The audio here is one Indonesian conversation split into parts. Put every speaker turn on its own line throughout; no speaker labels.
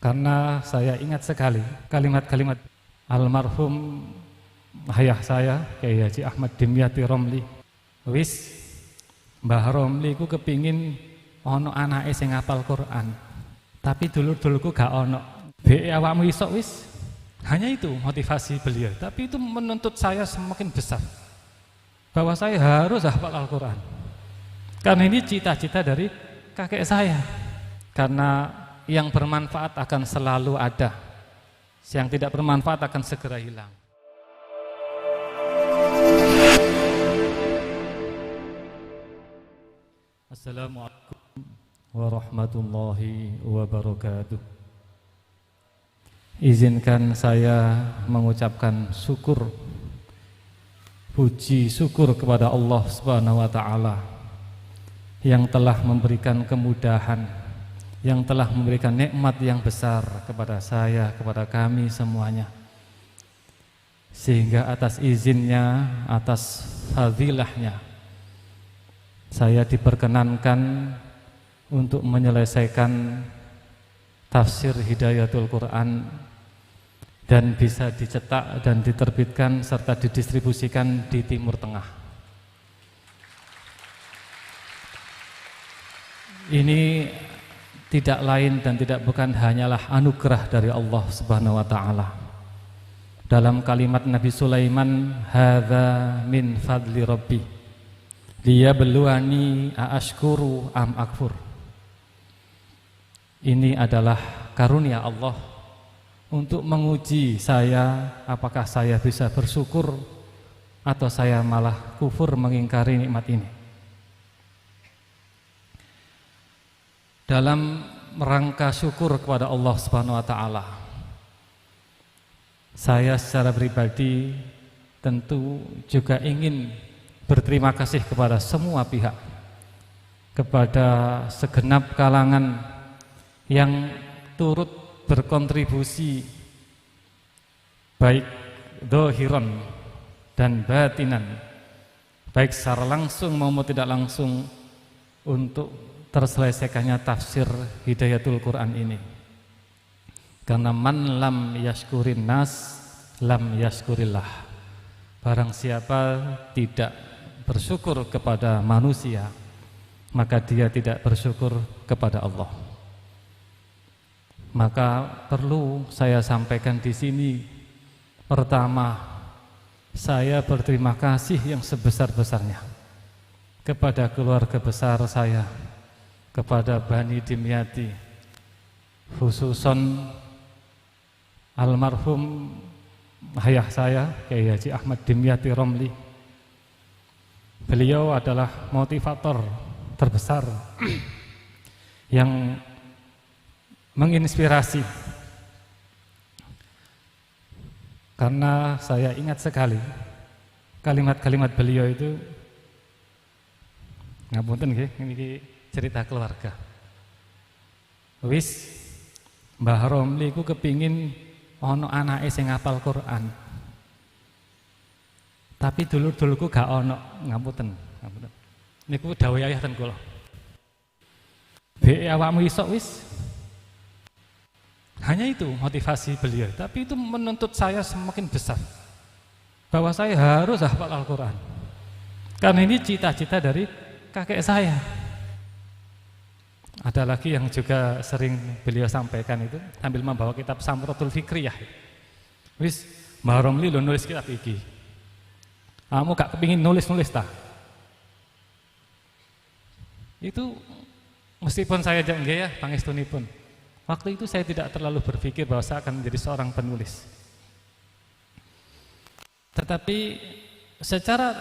karena saya ingat sekali kalimat-kalimat almarhum ayah saya Kyai Haji Ahmad Dimyati Romli. Wis Mbah Romli ku kepingin ono anake sing hafal Quran, tapi dulur-dulurku gak ono. Be awakmu iso wis. Hanya itu motivasi beliau, tapi itu menuntut saya semakin besar bahwa saya harus hafal Al-Quran. Karena ini cita-cita dari kakek saya. Karena yang bermanfaat akan selalu ada, yang tidak bermanfaat akan segera hilang. Assalamualaikum warahmatullahi wabarakatuh. Izinkan saya mengucapkan syukur, puji syukur kepada Allah Subhanahu wa taala yang telah memberikan kemudahan, yang telah memberikan nikmat yang besar kepada saya, kepada kami semuanya. Sehingga atas izinnya, atas fadilahnya, saya diperkenankan untuk menyelesaikan tafsir Hidayatul Quran dan bisa dicetak dan diterbitkan serta didistribusikan di Timur Tengah. Ini tidak lain dan tidak bukan hanyalah anugerah dari Allah Subhanahu wa taala. Dalam kalimat Nabi Sulaiman, hadza min fadli rabbi liyabluwani aashkuru am akfur. Ini adalah karunia Allah untuk menguji saya, apakah saya bisa bersyukur atau saya malah kufur mengingkari nikmat ini. Dalam rangka syukur kepada Allah Subhanahu wa taala, saya secara pribadi tentu juga ingin berterima kasih kepada semua pihak, kepada segenap kalangan yang turut berkontribusi baik dohiron dan batinan, baik secara langsung maupun tidak langsung, untuk terselesaikannya tafsir Hidayatul Quran ini. Karena man lam yashkurin nas lam yashkurillah. Barang siapa tidak bersyukur kepada manusia, maka dia tidak bersyukur kepada Allah. Maka perlu saya sampaikan di sini, pertama, saya berterima kasih yang sebesar-besarnya kepada keluarga besar saya, kepada Bani Dimyati, khususon almarhum ayah saya Kyai Haji Ahmad Dimyati Romli. Beliau adalah motivator terbesar yang menginspirasi, karena saya ingat sekali kalimat-kalimat beliau itu. Ngapunten nggih, niki cerita keluarga. Wis Mbah Romli ku kepingin ono anake sing hafal Quran, tapi dulur-dulurku gak ono. Ngapunten, ngapunten. Niku dawuh ayah ten kula. Be awakmu iso wis. Hanya itu motivasi beliau, tapi itu menuntut saya semakin besar bahwa saya harus hafal Al-Quran. Karena ini cita-cita dari kakek saya. Ada lagi yang juga sering beliau sampaikan itu sambil membawa kitab Samratul Fikriyah. Wis Mbah Romli lo nulis kitab iki. Kamu gak kepingin nulis-nulis tak? Itu meskipun saya jangan ya pangestunipun. Waktu itu saya tidak terlalu berpikir bahwa saya akan menjadi seorang penulis. Tetapi secara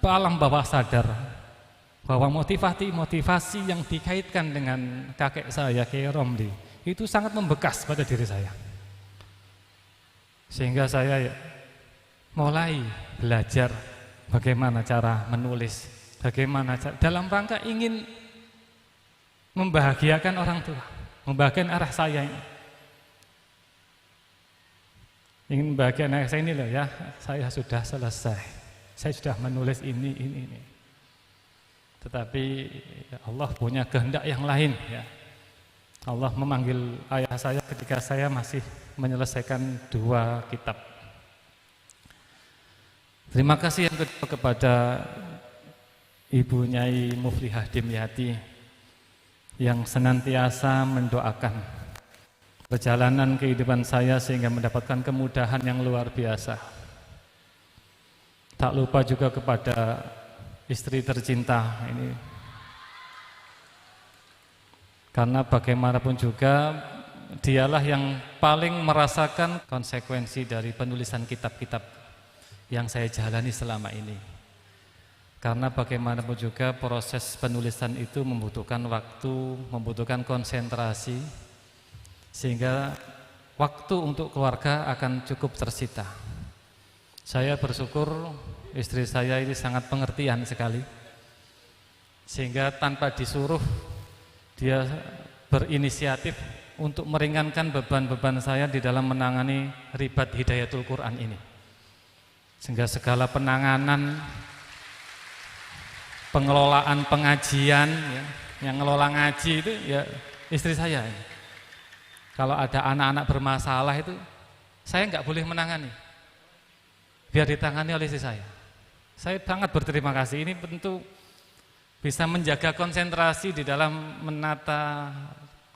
alam bawah sadar bahwa motivasi yang dikaitkan dengan kakek saya Kyai Romli itu sangat membekas pada diri saya. Sehingga saya mulai belajar bagaimana cara menulis, bagaimana dalam rangka ingin membahagiakan orang tua, membahagiakan arah saya ini. Ingin membahagiakan arah saya ini loh ya, saya sudah selesai, saya sudah menulis ini. Tetapi Allah punya kehendak yang lain ya. Allah memanggil ayah saya ketika saya masih menyelesaikan 2 kitab. Terima kasih yang kedua kepada Ibu Nyai Muflihah Dimyati yang senantiasa mendoakan perjalanan kehidupan saya sehingga mendapatkan kemudahan yang luar biasa. Tak lupa juga kepada istri tercinta ini, karena bagaimanapun juga dialah yang paling merasakan konsekuensi dari penulisan kitab-kitab yang saya jalani selama ini. Karena bagaimanapun juga proses penulisan itu membutuhkan waktu, membutuhkan konsentrasi, sehingga waktu untuk keluarga akan cukup tersita. Saya bersyukur istri saya ini sangat pengertian sekali, sehingga tanpa disuruh dia berinisiatif untuk meringankan beban-beban saya di dalam menangani ribat Hidayatul Quran ini. Sehingga segala penanganan, pengelolaan pengajian, ya, yang ngelola ngaji itu ya istri saya. Kalau ada anak-anak bermasalah itu saya nggak boleh menangani, biar ditangani oleh istri saya. Saya sangat berterima kasih. Ini tentu bisa menjaga konsentrasi di dalam menata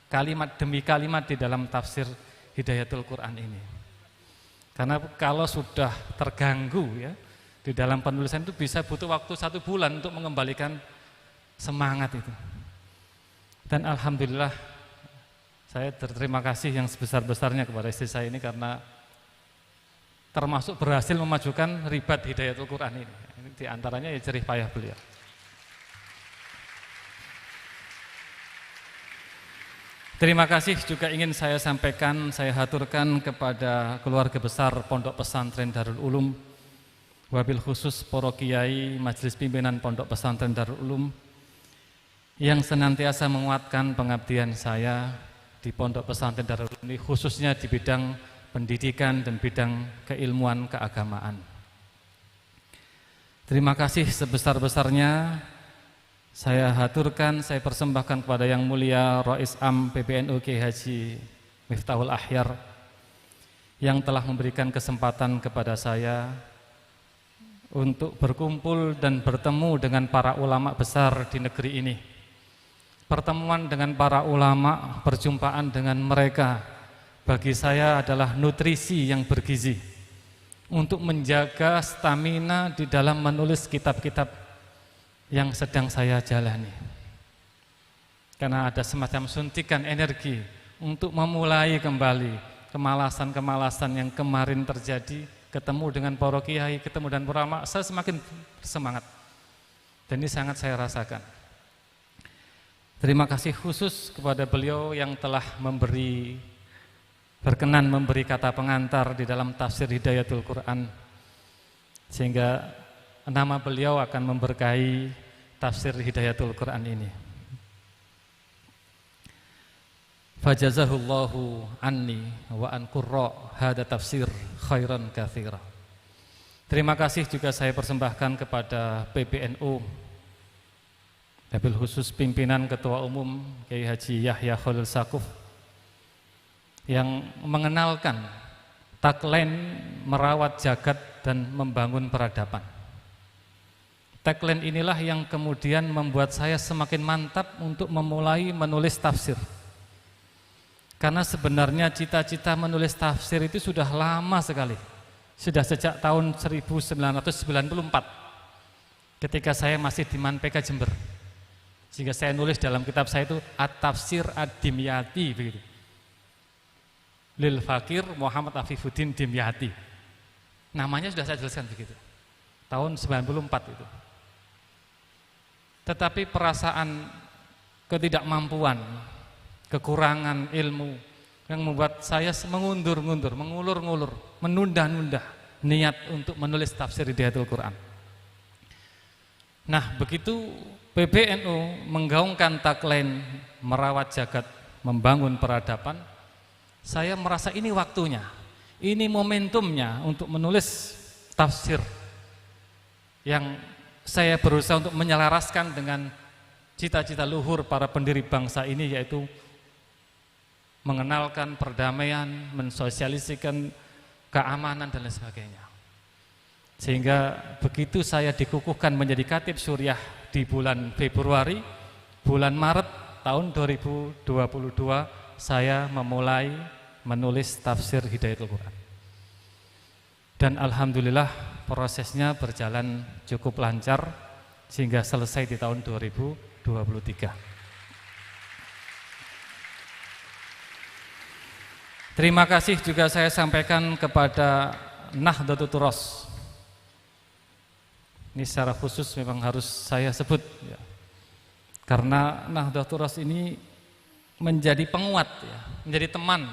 kalimat demi kalimat di dalam tafsir Hidayatul Quran ini. Karena kalau sudah terganggu ya di dalam penulisan itu bisa butuh waktu 1 bulan untuk mengembalikan semangat itu. Dan alhamdulillah saya berterima kasih yang sebesar-besarnya kepada istri saya ini karena termasuk berhasil memajukan ribat Hidayatul Quran ini. Ini diantaranya ya jerih payah beliau. Terima kasih juga ingin saya sampaikan, saya haturkan kepada keluarga besar Pondok Pesantren Darul Ulum, wabil khusus para kiai, majelis pimpinan Pondok Pesantren Darul Ulum yang senantiasa menguatkan pengabdian saya di Pondok Pesantren Darul Ulum ini, khususnya di bidang pendidikan dan bidang keilmuan keagamaan. Terima kasih sebesar-besarnya saya haturkan, saya persembahkan kepada Yang Mulia Rais Am PBNU Kiai Haji Miftahul Ahyar yang telah memberikan kesempatan kepada saya untuk berkumpul dan bertemu dengan para ulama besar di negeri ini. Pertemuan dengan para ulama, perjumpaan dengan mereka bagi saya adalah nutrisi yang bergizi untuk menjaga stamina di dalam menulis kitab-kitab yang sedang saya jalani. Karena ada semacam suntikan energi untuk memulai kembali kemalasan-kemalasan yang kemarin terjadi, ketemu dengan para kiai, ketemu dengan para ulama, saya semakin semangat. Dan ini sangat saya rasakan. Terima kasih khusus kepada beliau yang telah berkenan memberi kata pengantar di dalam tafsir Hidayatul Quran, sehingga nama beliau akan memberkahi tafsir Hidayatul Quran ini. Fajazahullahu anni wa an qurra hada tafsir khairan katsira. Terima kasih juga saya persembahkan kepada PBNU, wabil khusus pimpinan Ketua Umum Kiai Haji Yahya Khalil Saquf yang mengenalkan tagline merawat jagat dan membangun peradaban. Tagline inilah yang kemudian membuat saya semakin mantap untuk memulai menulis tafsir. Karena sebenarnya cita-cita menulis tafsir itu sudah lama sekali. Sudah sejak tahun 1994 ketika saya masih di Manpeka Jember. Sehingga saya nulis dalam kitab saya itu At-Tafsir Ad-Dimyati begitu. Lil Fakir Muhammad Afifuddin Dimyati. Namanya sudah saya jelaskan begitu. Tahun 94 itu. Tetapi perasaan ketidakmampuan, kekurangan ilmu yang membuat saya mengulur-ngulur, menunda-nunda niat untuk menulis tafsir Hidayatul Quran. Nah, begitu PBNU menggaungkan tagline merawat jagat, membangun peradaban, saya merasa ini waktunya, ini momentumnya untuk menulis tafsir yang saya berusaha untuk menyelaraskan dengan cita-cita luhur para pendiri bangsa ini, yaitu mengenalkan perdamaian, mensosialisikan keamanan dan lain sebagainya. Sehingga begitu saya dikukuhkan menjadi Khatib Suriah di bulan Februari, bulan Maret tahun 2022 saya memulai menulis tafsir Hidayatul Quran. Dan alhamdulillah prosesnya berjalan cukup lancar sehingga selesai di tahun 2023. Terima kasih juga saya sampaikan kepada Nahdlatul Turos. Ini secara khusus memang harus saya sebut ya. Karena Nahdlatul Turos ini menjadi penguat ya, menjadi teman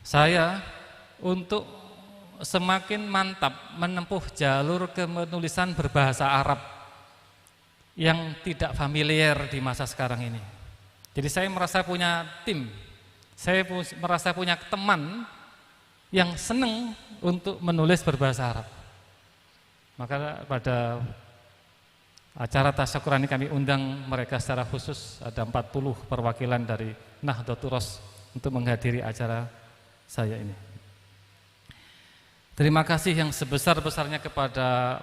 saya untuk semakin mantap menempuh jalur kemenulisan berbahasa Arab yang tidak familiar di masa sekarang ini. Jadi saya merasa punya tim, saya merasa punya teman yang senang untuk menulis berbahasa Arab. Maka pada acara tasyakuran ini kami undang mereka secara khusus, ada 40 perwakilan dari Nahdlatul Turos untuk menghadiri acara saya ini. Terima kasih yang sebesar-besarnya kepada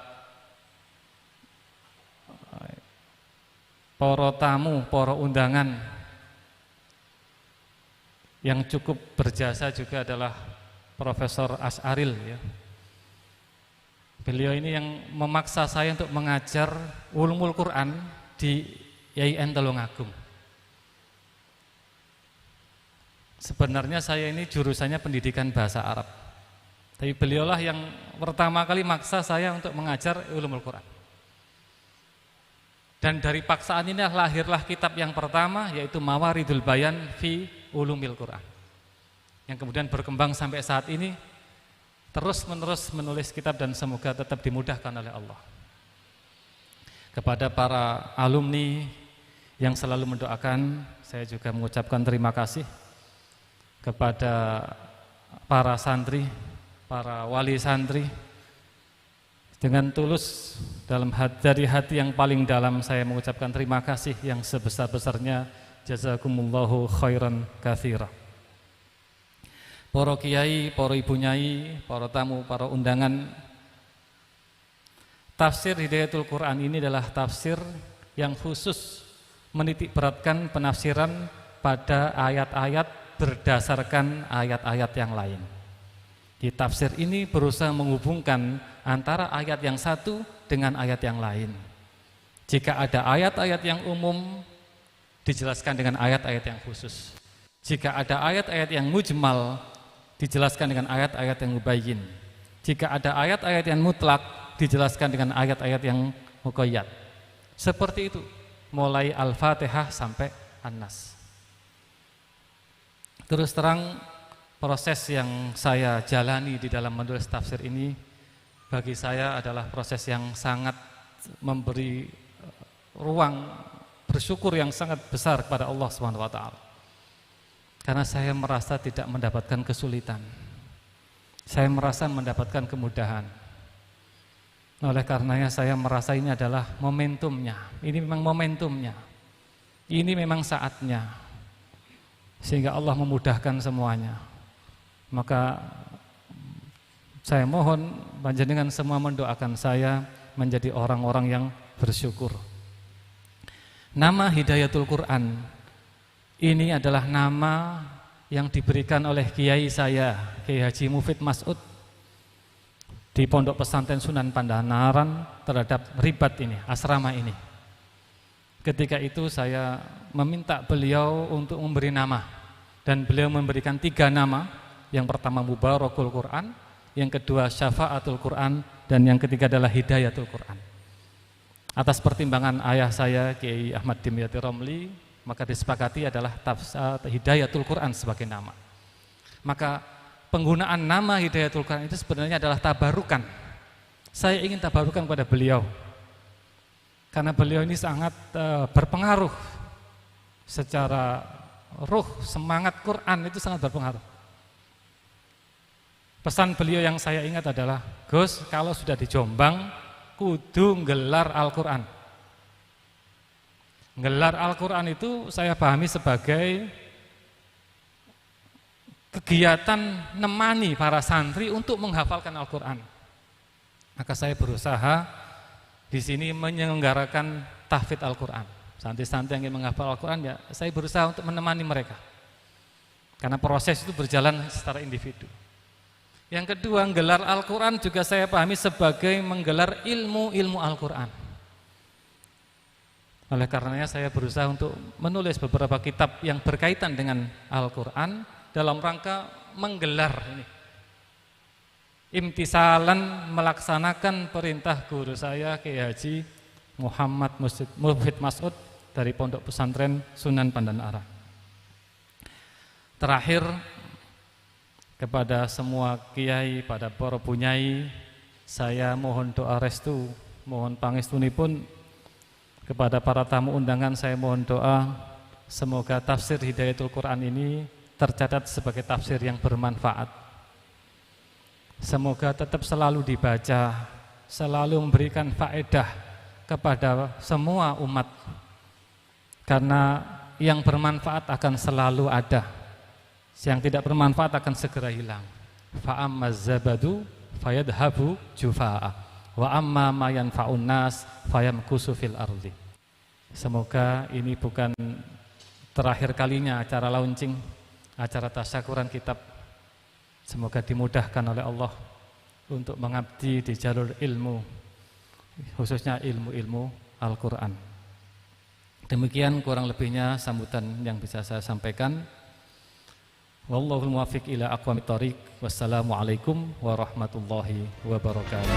para tamu, para undangan. Yang cukup berjasa juga adalah Profesor Asy'aril ya. Beliau ini yang memaksa saya untuk mengajar ulumul Quran di YIN Tulungagung. Sebenarnya saya ini jurusannya pendidikan bahasa Arab. Tapi beliaulah yang pertama kali maksa saya untuk mengajar ulumul Quran. Dan dari paksaan ini lahirlah kitab yang pertama, yaitu Mawaridul Bayan fi Ulumil Quran, yang kemudian berkembang sampai saat ini, terus-menerus menulis kitab dan semoga tetap dimudahkan oleh Allah. Kepada para alumni yang selalu mendoakan, saya juga mengucapkan terima kasih. Kepada para santri, para wali santri, dengan tulus dari hati yang paling dalam saya mengucapkan terima kasih yang sebesar-besarnya. Jazakumullahu khairan katsira. Para kiai, para ibu nyai, para tamu, para undangan, tafsir Hidayatul Quran ini adalah tafsir yang khusus menitik beratkan penafsiran pada ayat-ayat berdasarkan ayat-ayat yang lain. Di tafsir ini berusaha menghubungkan antara ayat yang satu dengan ayat yang lain. Jika ada ayat-ayat yang umum, dijelaskan dengan ayat-ayat yang khusus. Jika ada ayat-ayat yang mujmal, dijelaskan dengan ayat-ayat yang mubayyin. Jika ada ayat-ayat yang mutlak, dijelaskan dengan ayat-ayat yang muqayyad. Seperti itu, mulai Al-Fatihah sampai An-Nas. Terus terang, proses yang saya jalani di dalam menulis tafsir ini bagi saya adalah proses yang sangat memberi ruang bersyukur yang sangat besar kepada Allah SWT. Karena saya merasa tidak mendapatkan kesulitan, saya merasa mendapatkan kemudahan. Oleh karenanya saya merasa ini adalah momentumnya. Ini memang momentumnya, ini memang saatnya, sehingga Allah memudahkan semuanya. Maka saya mohon panjenengan semua mendoakan saya menjadi orang-orang yang bersyukur. Nama Hidayatul Quran ini adalah nama yang diberikan oleh kiai saya, Kiai Haji Mufid Mas'ud, di Pondok Pesantren Sunan Pandanaran terhadap ribat ini, asrama ini. Ketika itu saya meminta beliau untuk memberi nama, dan beliau memberikan 3 nama. Yang pertama Mubarakul Quran, yang kedua Syafaatul Quran, dan yang ketiga adalah Hidayatul Quran. Atas pertimbangan ayah saya Kiai Ahmad Dimyati Romli, maka disepakati adalah Hidayatul Quran sebagai nama. Maka penggunaan nama Hidayatul Quran itu sebenarnya adalah tabarukan. Saya ingin tabarukan kepada beliau, karena beliau ini sangat berpengaruh secara ruh, semangat Quran itu sangat berpengaruh. Pesan beliau yang saya ingat adalah, Gus, kalau sudah di Jombang kudu nggelar Al-Quran. Nggelar Al-Quran itu saya pahami sebagai kegiatan nemani para santri untuk menghafalkan Al-Quran. Maka saya berusaha di sini menyelenggarakan tahfidz Al-Quran. Santri-santri yang ingin menghafal Al-Quran, ya saya berusaha untuk menemani mereka. Karena proses itu berjalan secara individu. Yang kedua, menggelar Al-Quran juga saya pahami sebagai menggelar ilmu Al-Quran. Oleh karenanya saya berusaha untuk menulis beberapa kitab yang berkaitan dengan Al-Quran dalam rangka menggelar ini. Imtisalan melaksanakan perintah guru saya Kiai Haji Muhammad Mufid Mas'ud dari Pondok Pesantren Sunan Pandan Arang. Terakhir, kepada semua kiai, pada para bunyai, saya mohon doa restu, mohon pangestunipun. Kepada para tamu undangan saya mohon doa, semoga tafsir Hidayatul Quran ini tercatat sebagai tafsir yang bermanfaat. Semoga tetap selalu dibaca, selalu memberikan faedah kepada semua umat. Karena yang bermanfaat akan selalu ada, yang tidak bermanfaat akan segera hilang. Fa ammaz zabadu fayadhabu jufaa wa amma ma yanfa'un nas fayamkusu fil ardi. Semoga ini bukan terakhir kalinya acara launching, acara tasyakuran kitab. Semoga dimudahkan oleh Allah untuk mengabdi di jalur ilmu, khususnya ilmu-ilmu Al-Quran. Demikian kurang lebihnya sambutan yang bisa saya sampaikan. Wallahul muwaffiq ila aqwamit thoriq. Wassalamualaikum warahmatullahi wabarakatuh.